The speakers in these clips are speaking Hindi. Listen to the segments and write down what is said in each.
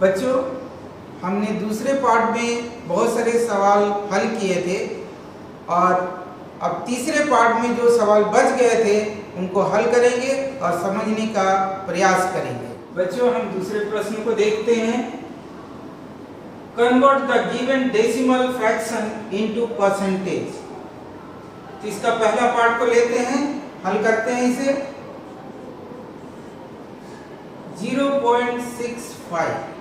बच्चों, हमने दूसरे पार्ट में बहुत सारे सवाल हल किए थे और अब तीसरे पार्ट में जो सवाल बच गए थे उनको हल करेंगे और समझने का प्रयास करेंगे। बच्चों, हम दूसरे प्रश्न को देखते हैं। Convert the given decimal fraction into percentage. तो इसका पहला पार्ट को लेते हैं, हल करते हैं इसे। 0.65।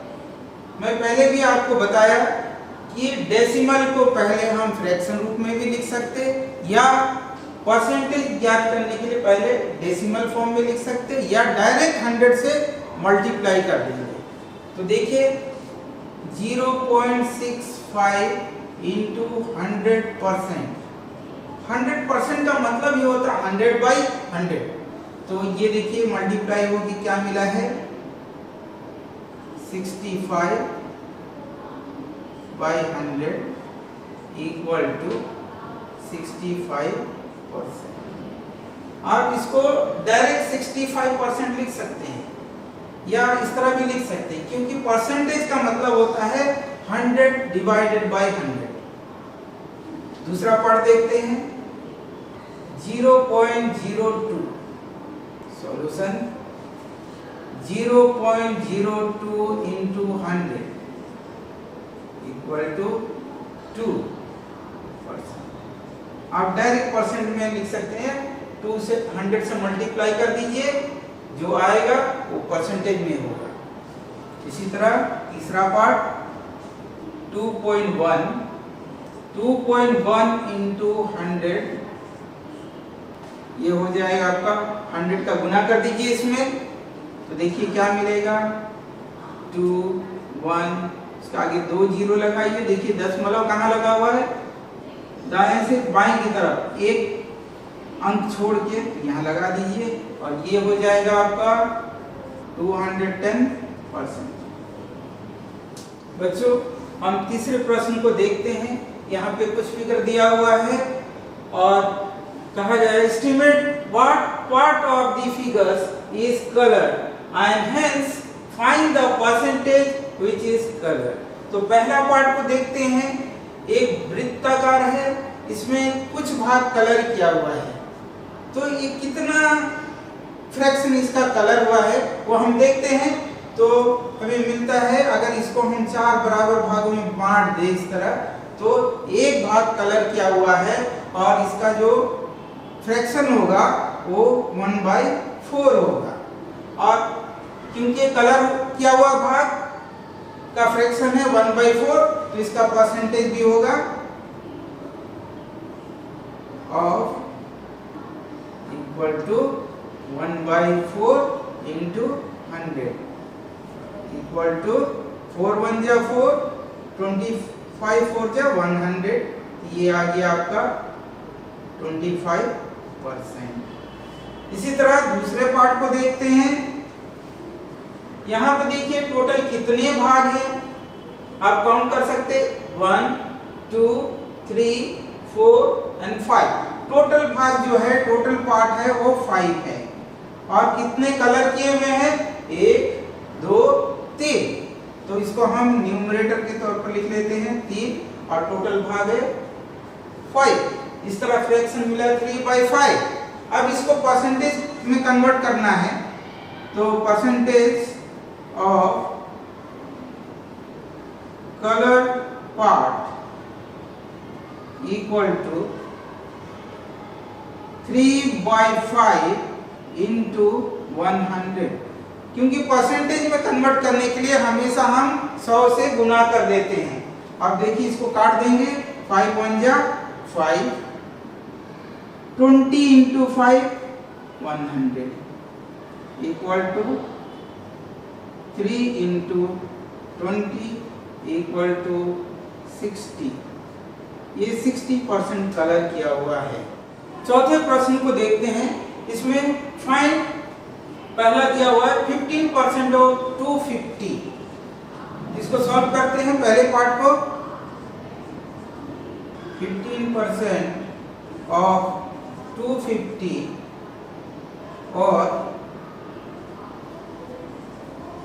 मैं पहले भी आपको बताया कि डेसिमल को पहले हम फ्रैक्शन रूप में भी लिख सकते या परसेंटेज ज्ञात करने के लिए पहले डेसिमल फॉर्म में लिख सकते या डायरेक्ट 100 से मल्टीप्लाई कर देंगे। तो देखिए 0.65 इंटू 100%। 100% का मतलब ये होता है 100/100। तो ये देखिए मल्टीप्लाई होगी, क्या मिला है 65/100 इक्वल टू 65%। आप इसको डायरेक्ट 65% लिख सकते हैं या इस तरह भी लिख सकते हैं, क्योंकि परसेंटेज का मतलब होता है 100/100। दूसरा पार्ट देखते हैं। 0.02। Solution 0.02 into 100 equal to 2%। आप डायरेक्ट परसेंट में लिख सकते हैं। 2 से 100 से मल्टीप्लाई कर दीजिए, जो आएगा वो परसेंटेज में होगा। इसी तरह तीसरा पार्ट 2.1 इंटू 100, ये हो जाएगा आपका 100 का गुना कर दीजिए इसमें, तो देखिए क्या मिलेगा 2 1। इसका आगे 2 0 लगाइए। देखिए दशमलव कहाँ लगा हुआ है, दाएं से बाएं की तरफ एक अंक छोड़ के यहाँ लगा दीजिए और ये हो जाएगा आपका 210%। बच्चों, हम तीसरे प्रश्न को देखते हैं। यहाँ पे कुछ फिगर दिया हुआ है और कहा जाए estimate what part of the figures is coloured and hence find the percentage which is coloured. तो पहला पार्ट को देखते हैं। एक वृत्ताकार है, इसमें कुछ भाग कलर किया हुआ है, तो ये कितना फ्रैक्शन इसका कलर हुआ है वो हम देखते हैं। तो हमें मिलता है, अगर इसको हम 4 बराबर भागों में बांट दें इस तरह, तो एक भाग कलर किया हुआ है और इसका जो फ्रैक्शन होगा वो 1/4 होगा। और क्योंकि कलर किया हुआ भाग का फ्रैक्शन है 1/4, तो इसका परसेंटेज भी होगा of equal to 1/4 into 100 equal to 4 1 जा 4, 25 4 जा 100। ये आ गया आपका 25%। इसी तरह दूसरे पार्ट को देखते हैं। यहाँ पे देखिए टोटल कितने भाग हैं, आप काउंट कर सकते 1 2 3 4 एंड 5। टोटल भाग जो है, टोटल पार्ट है वो 5 है। और कितने कलर किए हुए हैं 1 2 3। तो इसको हम न्यूमरेटर के तौर पर लिख लेते हैं 3 और टोटल भाग है 5। इस तरह फ्रैक्शन मिला 3/5। अब इसको परसेंटेज में कन्वर्ट करना है, तो percentage of colour part equal to 3/5 into 100। क्योंकि परसेंटेज में कन्वर्ट करने के लिए हमेशा हम 100 से गुना कर देते हैं। अब देखिए इसको काट देंगे, 5 1 जा 5, 20 into 5 100 equal to 3 into 20 equal to 60। ये 60% कलर किया हुआ है। चौथे प्रश्न को देखते हैं। इसमें फाइंड, पहला दिया हुआ है 15% ऑफ 250। इसको सॉल्व करते हैं। पहले पार्ट को 15% ऑफ 250 और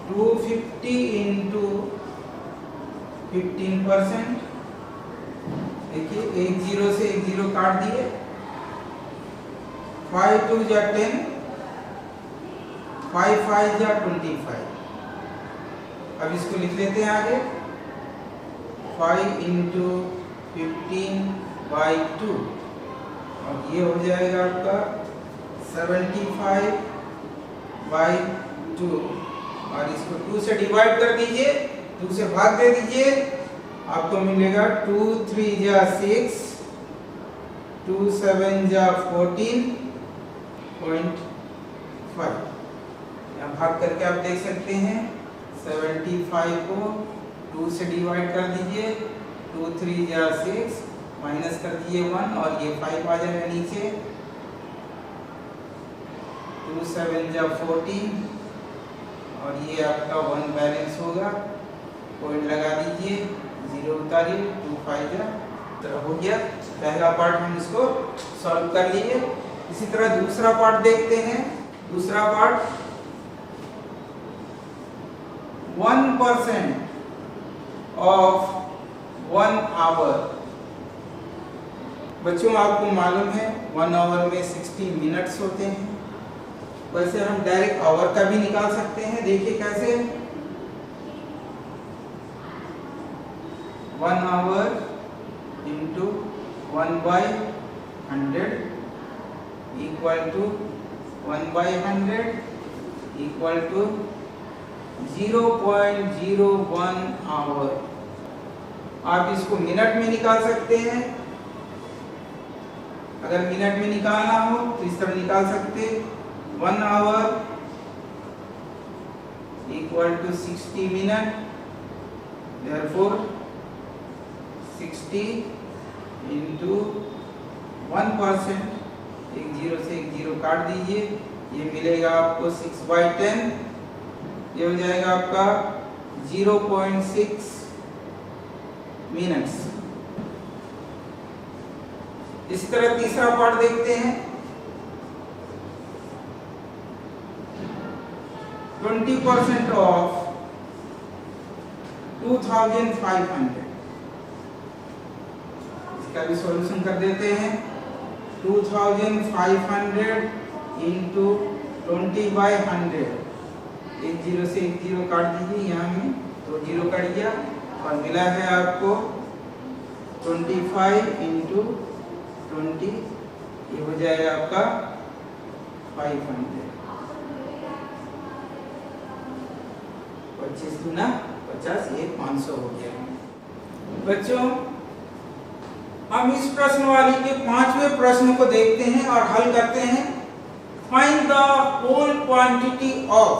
250 into 15%। देखिए एक जीरो से एक जीरो काट दिए, 5 2 जा 10, 5 5 जा 25। अब इसको लिख लेते हैं आगे, 5 into 15/2 और ये हो जाएगा आपका 75/2 और इसको 2 से डिवाइड कर दीजिए, 2 से भाग दे दीजिए, आपको मिलेगा 2 3 जा 6, 2 7 जा 14.5। यहाँ भाग करके आप देख सकते हैं 75 को 2 से डिवाइड कर दीजिए, 2 3 जा 6, माइनस कर दीजिए 1 और ये 5 आ जाएगा नीचे, 2 7 जा 14 और ये आपका 1 बैलेंस होगा, पॉइंट लगा दीजिए, 0 उतारिए, 2 5 जा तो हो गया। पहला पार्ट हम इसको सॉल्व कर लिए। इसी तरह दूसरा पार्ट देखते हैं। दूसरा पार्ट 1% ऑफ 1 आवर। बच्चों आपको मालूम है 1 आवर में 60 मिनट्स होते हैं, वैसे हम डायरेक्ट आवर का भी निकाल सकते हैं। देखिए कैसे, 1 hour into 1/100 equal to 1/100 equal to 0.01 hour. आप इसको मिनट में निकाल सकते हैं, अगर मिनट में निकालना हो तो इस तरह निकाल सकते, 1 hour equal to 60 minute, therefore 60 into 1%, एक जीरो से एक जीरो काट दीजिए, ये मिलेगा आपको 6/10, ये हो जाएगा आपका 0.6 मिनट्स। इसी तरह तीसरा पार्ट देखते हैं। 20% ऑफ 2500, इसका भी सॉल्यूशन कर देते हैं। 2500 इंटू 20/100, एक जीरो से एक जीरो काट दीजिए, यहाँ में 2 जीरो कट गया और मिला है आपको 25 इंटू 20, ये हो जाएगा आपका 500। 25 गुना 50, ये 500 हो गया। बच्चों हम इस प्रश्न वाली के 5वें प्रश्न को देखते हैं और हल करते हैं। Find the whole quantity of,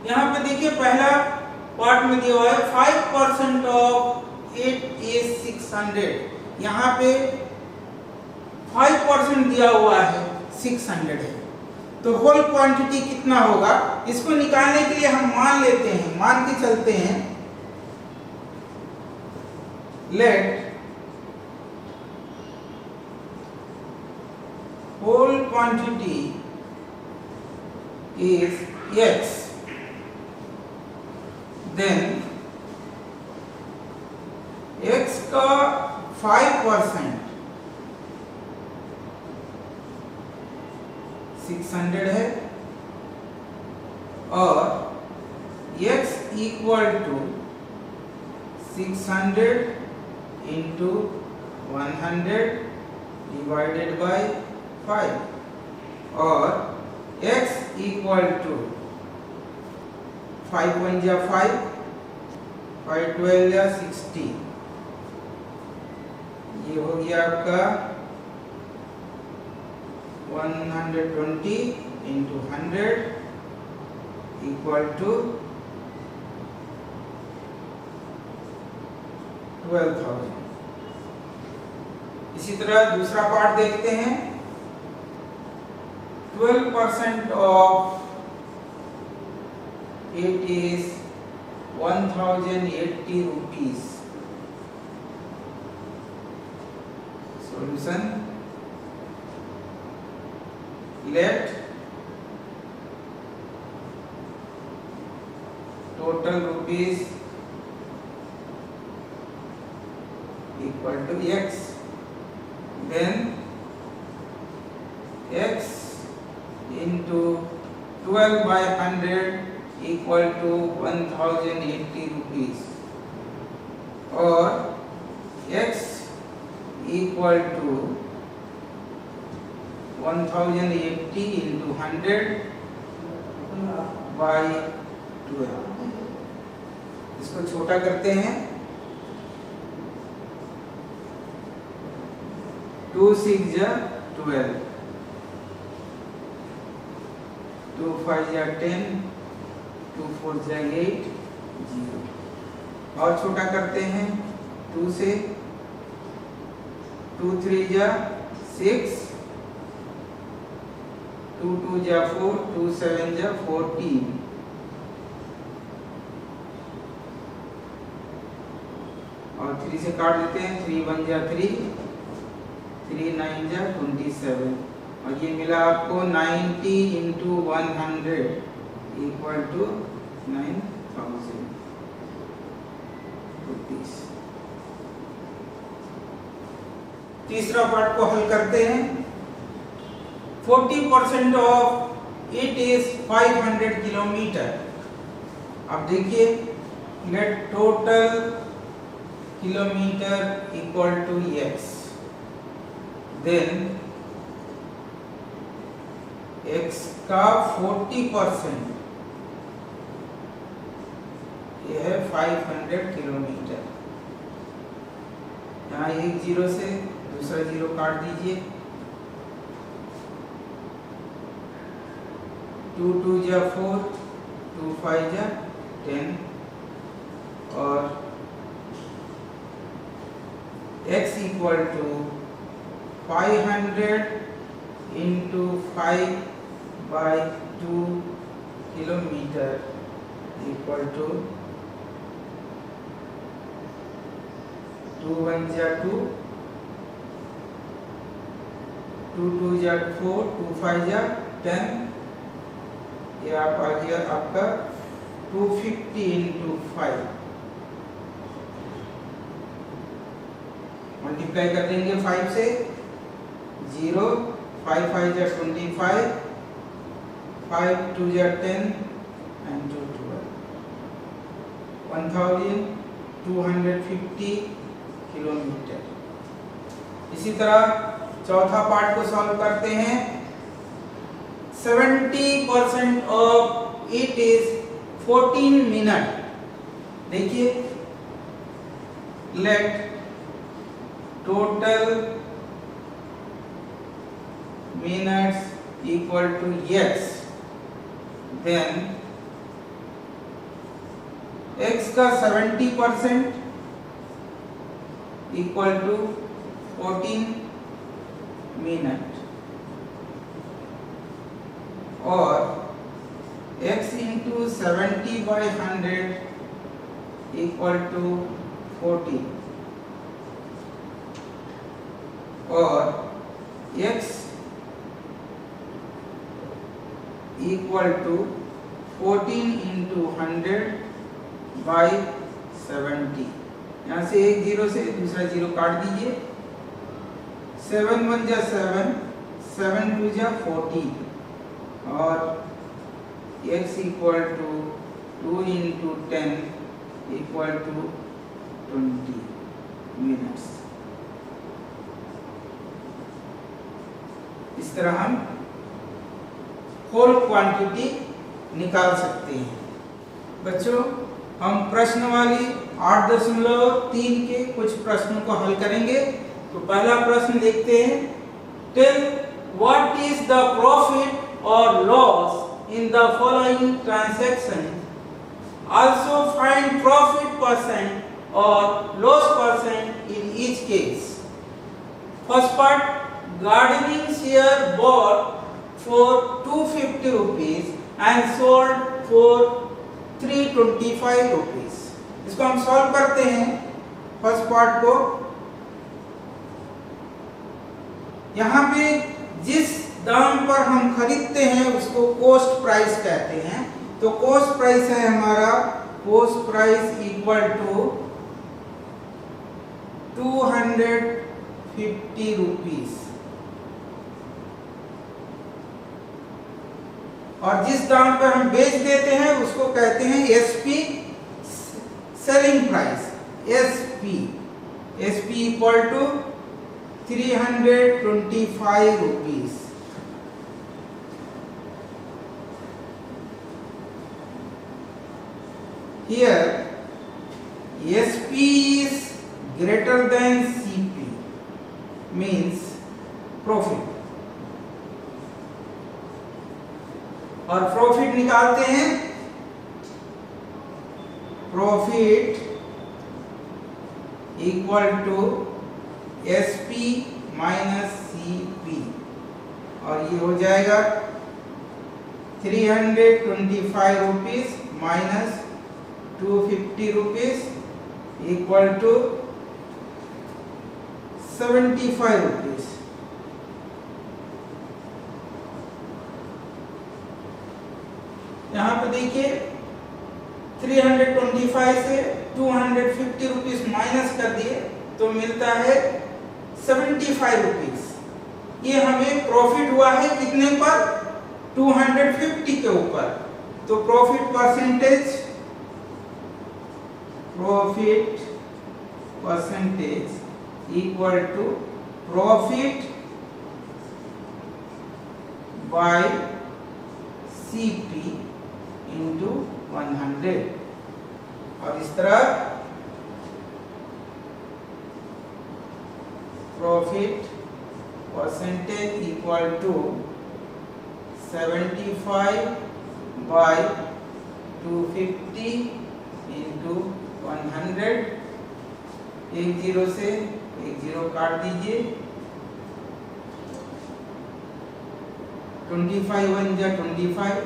यहाँ पे देखिए पहला पार्ट में दिया हुआ है 5% ऑफ 8 is 600, यहाँ पे 5% दिया हुआ है, 600 है, तो होल क्वांटिटी कितना होगा, इसको निकालने के लिए हम मान लेते हैं, मान के चलते हैं। Let whole quantity is x, then x का 5% 600 है और x equal to 600 into 100 divided by 5 और x इक्वल टू 5 1 जा 5, 5 12 जा 60, ये हो गया आपका 120 इंटू 100 इक्वल टू 12,000। इसी तरह दूसरा पार्ट देखते हैं। 12% of 8 is 1080 rupees. Solution: let rupees equal to x, then x into 12 by 100 equal to 1080 rupees, or x equal to 1080 into 100 by 12। इसको छोटा करते हैं, 2 6 जा 12, 2 5 जा 10, 2 4 जा 8, 0। और छोटा करते हैं 2 से, 2 3 जा 6, 2 2 जा 4, 2 7 जा 14, और 3 से काट देते हैं, 3 1 जा 3, 3 9 जा 27, और ये मिला आपको 90 इंटू 100 इक्वल टू 9000 रुपीस। तीसरा पार्ट को हल करते हैं। 40% ऑफ इट इज 500 किलोमीटर। अब देखिए, let total kilometre equal to x, then x का 40% यह है 500 किलोमीटर। यहाँ एक जीरो से दूसरा जीरो काट दीजिए, 2 2 जा 4, 2 5 जा 10, और x equal to 500 into 5 by 2 kilometre equal to 2 1 जा 2, 2 2 जा 4, 2 5 जा 10, ये आप आ गया आपका 250 इंटू 5, मल्टीप्लाई कर देंगे 5 से, 0 5 5 जा 25, 5 2 जा 10 and 2 12, 1250 किलोमीटर। इसी तरह चौथा पार्ट को सॉल्व करते हैं। 70% ऑफ इट इज 14 मिनट। देखिए, let total minutes equal to x, then x का 70% इक्वल टू 14 मिनट, और x into 70 by 100 equal to 40, और x equal to 14 into 100 by 70। यहाँ से एक जीरो से दूसरा जीरो काट दीजिए, 7 1 जा 7, 7 2 जा 40, और x equal to 2 into 10 equal to 20 minutes. इस तरह हम होल क्वांटिटी निकाल सकते हैं। बच्चों, हम प्रश्नवाली 8.3 के कुछ प्रश्नों को हल करेंगे। तो पहला प्रश्न देखते हैं। Tell what is the profit और loss in the following transaction, also find profit percent और loss percent in each case. First part, gardening share bought for 250 rupees and sold for 325 rupees। इसको हम सॉल्व करते हैं। फर्स्ट पार्ट को, यहाँ पे जिस दाम पर हम खरीदते हैं उसको कॉस्ट प्राइस कहते हैं। तो कॉस्ट प्राइस है हमारा cost price equal to 250 rupees, और जिस दाम पर हम बेच देते हैं उसको कहते हैं SP, selling price, SP. SP equal to 325 rupees। Here SP is greater than CP, means profit, और प्रॉफिट निकालते हैं, profit equal to SP minus CP, और ये हो जाएगा 325 rupees minus 250 rupees equal to 75 rupees. यहाँ पे देखिए 325 से 250 रुपीज माइनस कर दिए तो मिलता है 75 रुपीज। ये हमें प्रॉफिट हुआ है कितने पर? 250 के ऊपर। तो profit percentage equal to profit by CP into 100, और इस तरह profit percentage equal to 75 by 250 into 100। एक जीरो से एक जीरो काट दीजिए, 25 1 जा 25,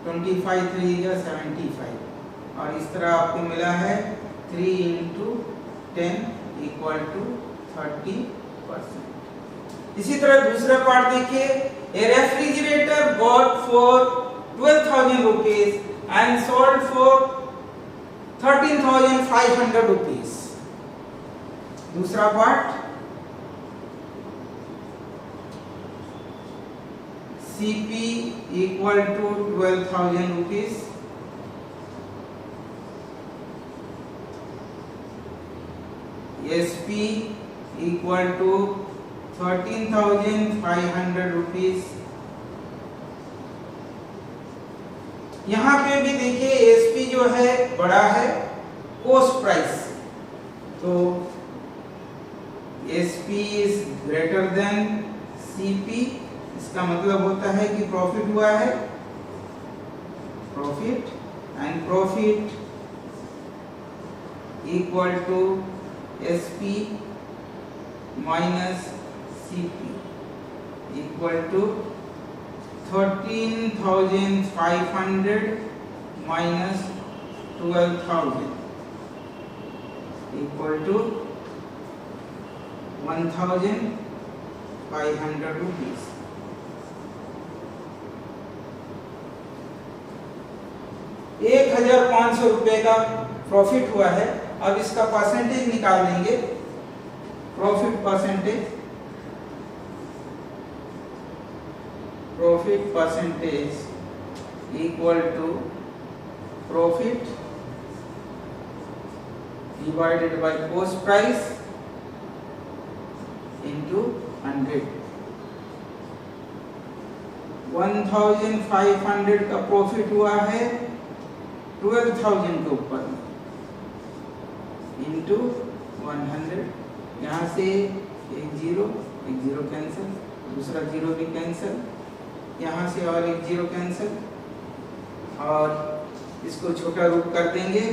25 3 जा 75, और इस तरह आपको मिला है 3 इंटू 10 इक्वल टू 30%। इसी तरह दूसरा पार्ट देखिए, a refrigerator bought for 12,000 rupees and sold for 13,500 rupees. दूसरा part, CP equal to 12,000 rupees, SP equal to 13,500 rupees. यहाँ पे भी देखिए SP जो है बड़ा है कॉस्ट प्राइस, तो SP is greater than CP, इसका मतलब होता है कि प्रॉफिट हुआ है, profit, and profit equal to SP minus CP equal to 13,500 minus 12,000 equal to 1,500 rupees. ₹1,500 का प्रॉफिट हुआ है। अब इसका परसेंटेज निकाल लेंगे, profit percentage equal to profit divided by cost price into 100। 1,500 का प्रॉफिट हुआ है 12,000 के ऊपर इंटू 100। यहाँ से एक जीरो कैंसिल, दूसरा जीरो भी कैंसिल, यहाँ से और एक जीरो कैंसिल, और इसको छोटा रूप कर देंगे,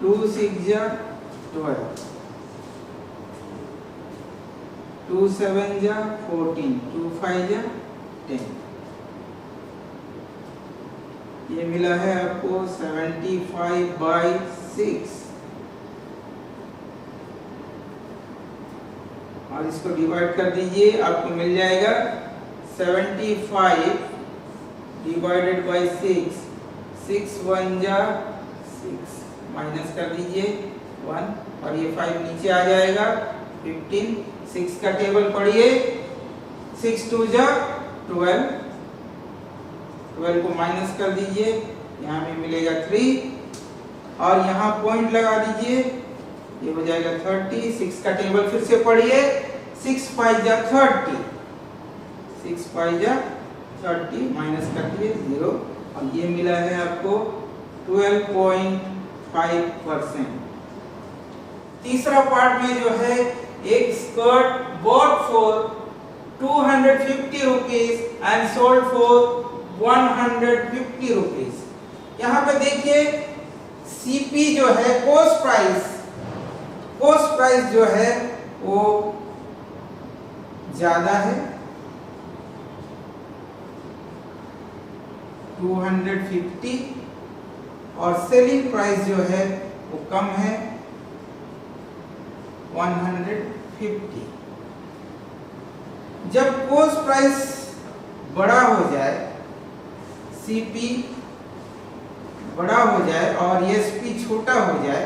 2 6 जा 12, 2 7 जा 14, 2 5 जा 10। ये मिला है आपको 75/6, और इसको डिवाइड कर दीजिए, आपको मिल जाएगा 75 डिवाइडेड बाई 6, 6 1 जा 6, माइनस कर दीजिए 1 और ये 5 नीचे आ जाएगा 15, 6 का टेबल पढ़िए, 6 2 जा 12, 12 को माइनस कर दीजिए, यहाँ भी मिलेगा 3 और यहाँ पॉइंट लगा दीजिए, ये हो जाएगा 30, 6 का टेबल फिर से पढ़िए, 6 5 जा 30, 6 5 जा 30 माइनस कर दिए 0 और ये मिला है आपको 12.5%। तीसरा पार्ट में जो है एक skirt bought for 250 rupees and sold for 150 rupees. यहाँ पे देखिए सीपी जो है कॉस्ट प्राइस जो है वो ज्यादा है 250 और सेलिंग प्राइस जो है वो कम है 150। जब कॉस्ट प्राइस बड़ा हो जाए, सीपी बड़ा हो जाए और एसपी छोटा हो जाए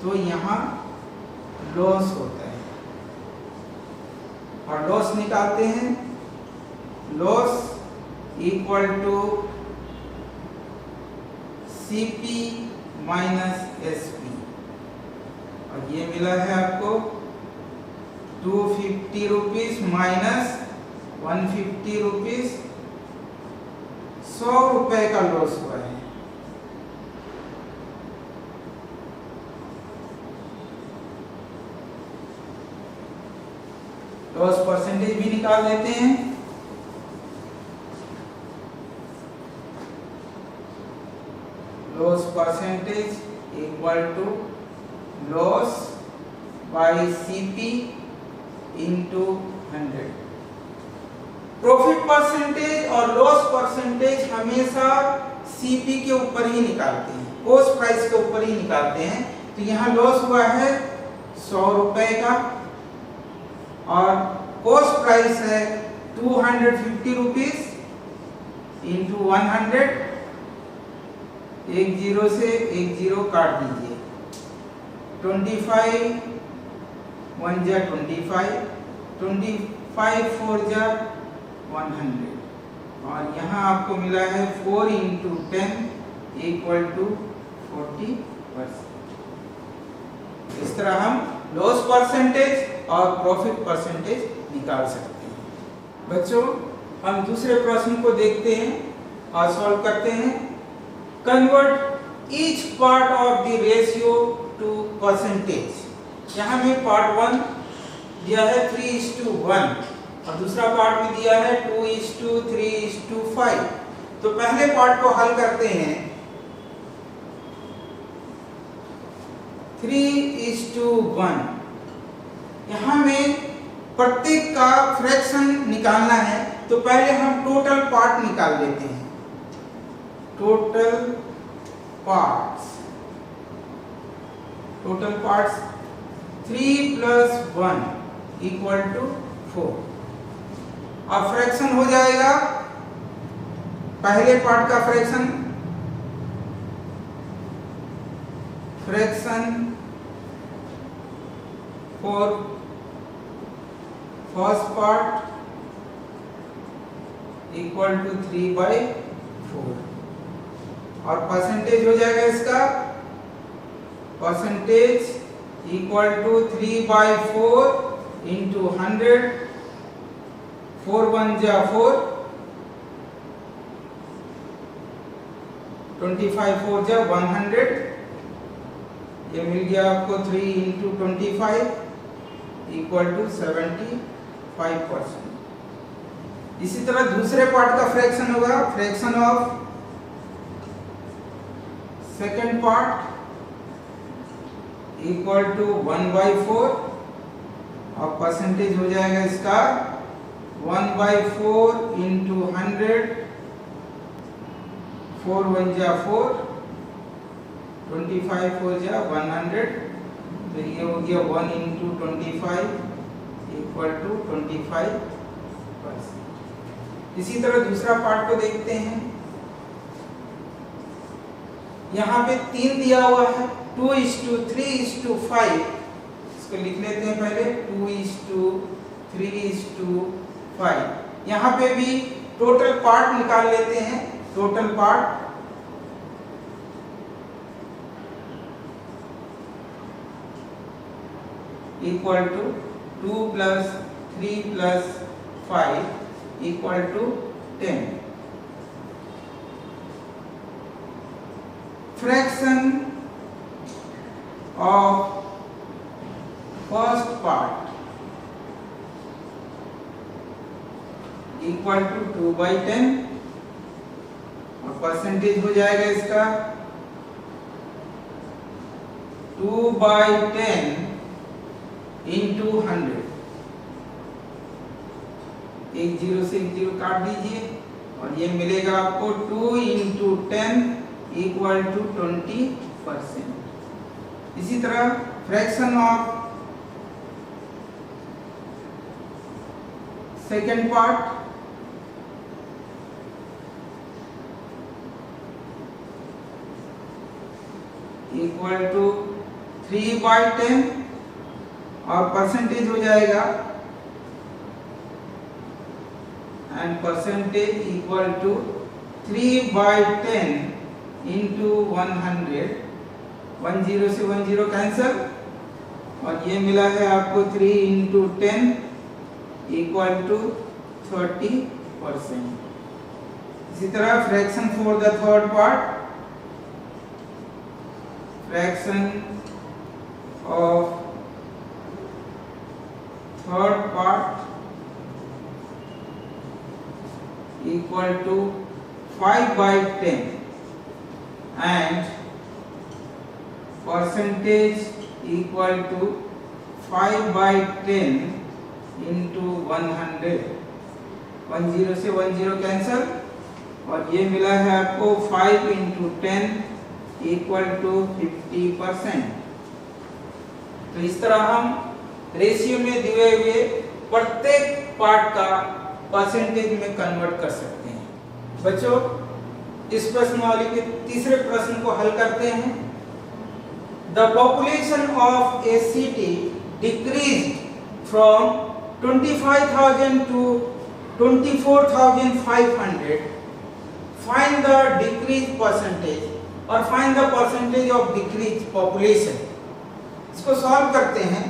तो यहाँ लॉस होता है और लॉस निकालते हैं, loss equal to CP minus SP और ये मिला है आपको 250 रुपीज माइनस 150 रुपीज, 100 रुपए का लॉस हुआ है। लॉस परसेंटेज भी निकाल लेते हैं। Loss percentage equal to loss by CP into 100। Profit percentage और लॉस परसेंटेज हमेशा सीपी के ऊपर ही निकालते हैं, कॉस्ट प्राइस के ऊपर ही निकालते हैं। तो यहाँ लॉस हुआ है 100 रुपए का और कॉस्ट प्राइस है 250 रुपीज इंटू 100, एक जीरो से एक जीरो काट दीजिए, 25 1 जा 25, 25 4 जा 100 और यहाँ आपको मिला है 4 इंटू 10 इक्वल टू 40%। इस तरह हम लॉस परसेंटेज और प्रॉफिट परसेंटेज निकाल सकते हैं। बच्चों हम दूसरे प्रश्न को देखते हैं और सॉल्व करते हैं। Convert each part of the ratio two percentage. यहाँ में पार्ट 1 दिया है 3:1 और दूसरा पार्ट में दिया है 2:3 3:5। तो पहले पार्ट को हल करते हैं। 3:1 यहाँ में प्रत्येक का फ्रैक्शन निकालना है, तो पहले हम टोटल पार्ट निकाल लेते हैं। Total parts 3 + 1 equal to 4। अब फ्रैक्शन हो जाएगा, पहले पार्ट का fraction for first part equal to 3/4 और परसेंटेज हो जाएगा इसका, परसेंटेज इक्वल टू 3/4 इंटू 100, 4 1 जा 4, 25 4 जा 100, ये मिल गया आपको 3 इंटू 25 इक्वल टू 75%। इसी तरह दूसरे पार्ट का फ्रैक्शन होगा, fraction of second part equal to 1/4 और परसेंटेज हो जाएगा इसका 1/4 इंटू 100, 4 1 जा 4, 25 4 जा 100, तो ये हो गया 1 इंटू 25 इक्वल टू 25%। इसी तरह दूसरा पार्ट को देखते हैं। यहाँ पे 3 दिया हुआ है, 2:3:5। इसको लिख लेते हैं पहले, 2:3:5। यहाँ पे भी टोटल पार्ट निकाल लेते हैं। Total part equal to 2 + 3 + 5 equal to 10। Fraction of first part equal to 2/10 और परसेंटेज हो जाएगा इसका 2/10 इंटू 100। एक 0 से एक 0 काट दीजिए और ये मिलेगा आपको 2 × 10 इक्वल टू 20%। इसी तरह fraction of second part equal to 3/10 और परसेंटेज हो जाएगा and percentage equal to 3/10 into 100। 10 से 10 कैंसल और ये मिला है आपको 3 × 10 इक्वल टू 30%। इसी तरह fraction for the third part, fraction of third part equal to 5/10 and percentage equal to 5/10 into 100। 10 से 10 कैंसल और ये मिला है आपको 5 × 10 इक्वल टू 50%। तो इस तरह हम रेशियो में दिए हुए प्रत्येक पार्ट का परसेंटेज में कन्वर्ट कर सकते हैं। बच्चों, इस प्रश्नावली के तीसरे प्रश्न को हल करते हैं। The population of a city decreased from 25,000 to 24,500। Find the decrease percentage और find the percentage of decrease population. इसको सॉल्व करते हैं।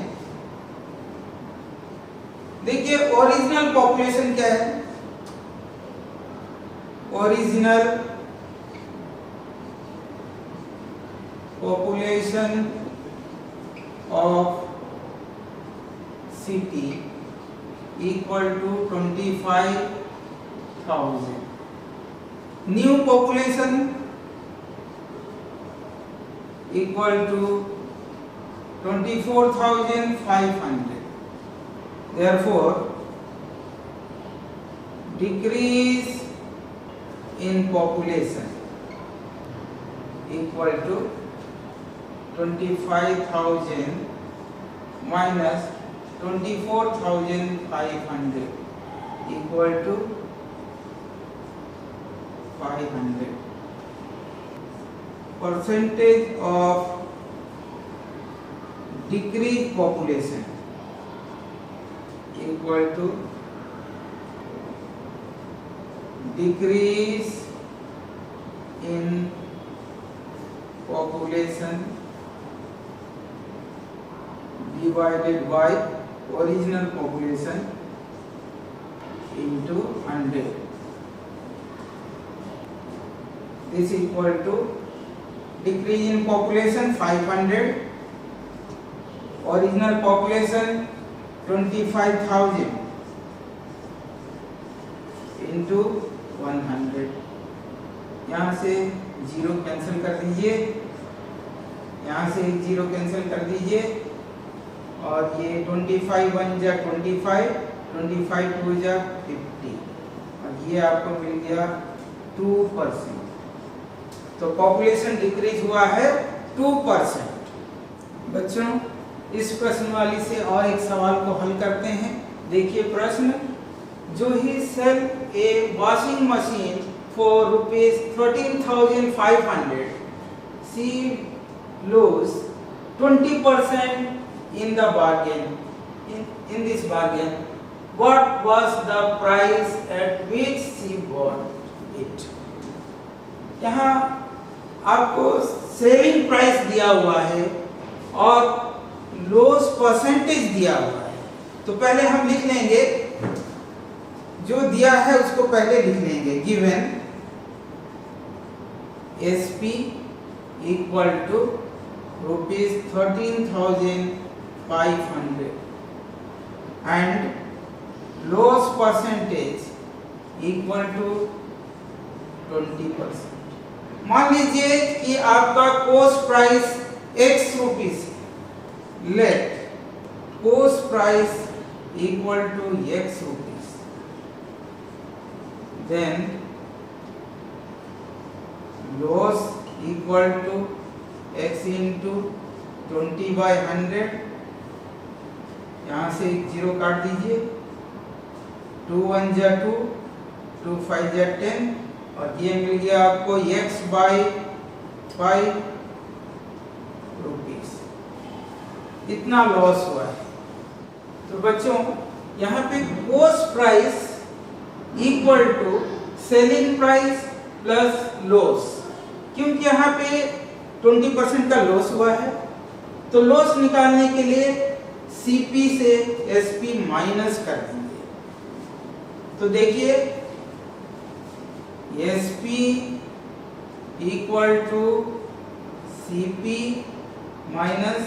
देखिए ओरिजिनल पॉपुलेशन क्या है। Original population of city equal to 25,000। new population equal to 24,500। therefore decrease in population equal to 25,000 minus 24,500 equal to 500। percentage of decreased population equal to decrease in population divided by original population into 100। this equal to decrease in population 500, original population 25,000 into 100। यहाँ से 0 कैंसिल कर दीजिए, यहाँ से 0 कैंसिल कर दीजिए और ये 25 × 1 = 25, 25 × 2 = 50 और ये आपको मिल गया 2%। तो पॉपुलेशन डिक्रीज हुआ है 2%। बच्चों, इस प्रश्नवाली से और एक सवाल को हल करते हैं। देखिए प्रश्न, Juhi sell a washing machine for rupees 13,500. She lose 20% in the bargain. In this bargain, what was the price at which she bought it? यहाँ आपको सेलिंग प्राइस दिया हुआ है और लॉस परसेंटेज दिया हुआ है। तो पहले हम लिख लेंगे, जो दिया है उसको पहले लिख लेंगे। Given SP equal to rupees 13,500 and loss percentage equal to 20%। मान लीजिए कि आपका cost price x rupees, let cost price equal to x rupees, then loss equal to x into 20/100। यहाँ से 0 काट दीजिए, 2 1 जा 2, 2 5 जा 10 और ये मिल गया आपको x बाई 5 रुपीस। इतना लॉस हुआ है। तो बच्चों यहाँ पे cost price equal to selling price plus loss, क्योंकि यहाँ पे 20% का लॉस हुआ है। तो लॉस निकालने के लिए CP से SP माइनस कर देंगे। तो देखिए SP equal to CP minus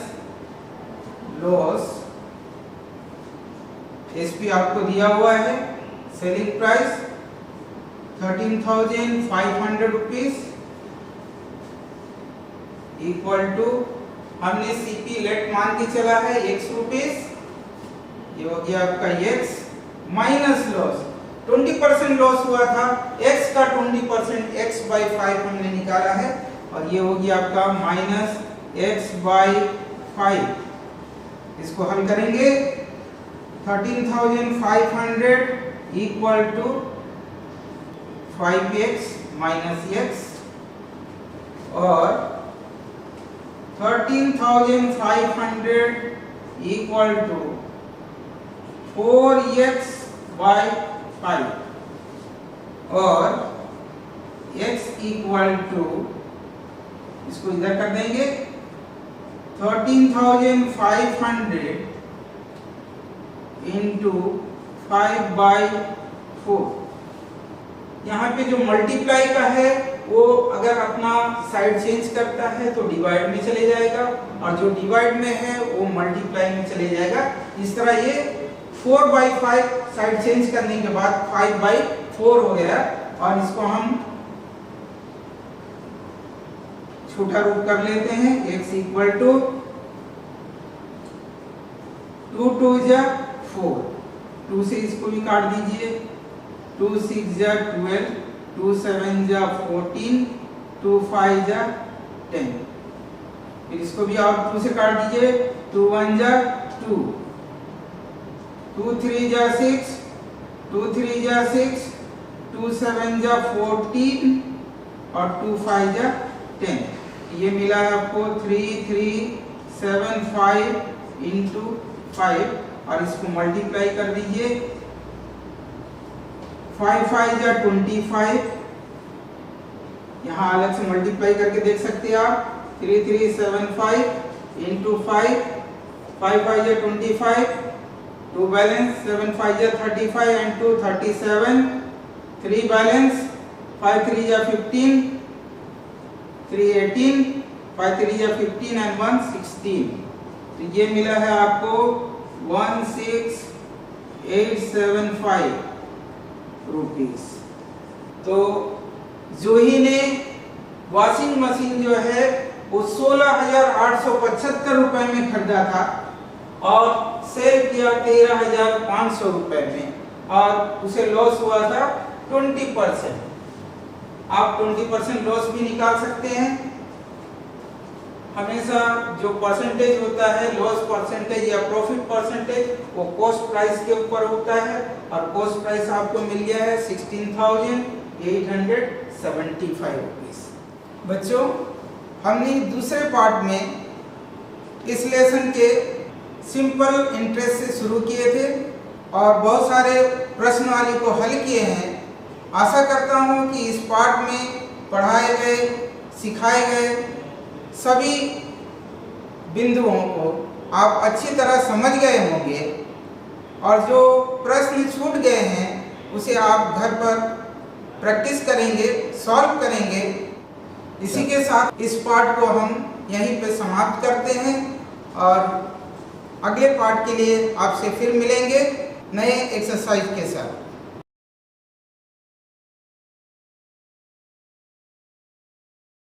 loss. SP आपको दिया हुआ है, selling price 13,500 rupees equal to, हमने CP लेट मान के चला है x रुपीस, ये हो गया आपका x माइनस लॉस। 20% लॉस हुआ था, x का 20% x बाई 5 हमने निकाला है और ये हो गया आपका माइनस x बाई 5। इसको हल करेंगे, 13,500 equal to 5x minus x और 13,500 इक्वल टू 4x बाई 5 और x इक्वल टू, इसको इधर कर देंगे, 13,500 इंटू 5/4। यहाँ पे जो मल्टीप्लाई का है वो अगर अपना साइड चेंज करता है तो डिवाइड में चले जाएगा और जो डिवाइड में है वो मल्टीप्लाई में चले जाएगा। इस तरह ये 4/5 साइड चेंज करने के बाद 5/4 हो गया और इसको हम छोटा रूप कर लेते हैं। x इक्वल टू 2 2 जा 4, 2 से इसको भी काट दीजिए, 2 6 जा 12, 2 7 जा 14, 2 5 जा 10। फिर इसको भी आप 2 से काट दीजिए, 2 1 जा 2, 2 3 जा 6, 2 3 जा 6, 2 7 जा 14 और 2 5 जा 10। ये मिला है आपको 3375 इंटू 5 और इसको मल्टीप्लाई कर दीजिए, 5 5 जा 25, यहाँ अलग से मल्टीप्लाई करके देख सकते हैं आप, 3375 इंटू 5, 5 5 जा 25, 2 बैलेंस, 7 5 जा 35 एंड 2 37, 3 बैलेंस, 5 3 जा 15, 3 18, 5 3 जा 15 एंड 1 16। तो ये मिला है आपको 16,875 रुपीस। तो जूही ने वॉशिंग मशीन जो है वो 16,875 रुपए में खरीदा था और सेल किया 13,500 रुपए में और उसे लॉस हुआ था 20%। आप 20% लॉस भी निकाल सकते हैं। हमेशा जो परसेंटेज होता है, लॉस परसेंटेज या प्रॉफिट परसेंटेज, वो कॉस्ट प्राइस के ऊपर होता है और कॉस्ट प्राइस आपको मिल गया है 16,875 रुपीस। बच्चों, हमने दूसरे पार्ट में इस लेसन के सिंपल इंटरेस्ट से शुरू किए थे और बहुत सारे प्रश्नावली को हल किए हैं। आशा करता हूँ कि इस पार्ट में पढ़ाए गए, सिखाए गए सभी बिंदुओं को आप अच्छी तरह समझ गए होंगे और जो प्रश्न छूट गए हैं उसे आप घर पर प्रैक्टिस करेंगे, सॉल्व करेंगे। इसी के साथ इस पार्ट को हम यहीं पे समाप्त करते हैं और अगले पार्ट के लिए आपसे फिर मिलेंगे नए एक्सरसाइज के साथ।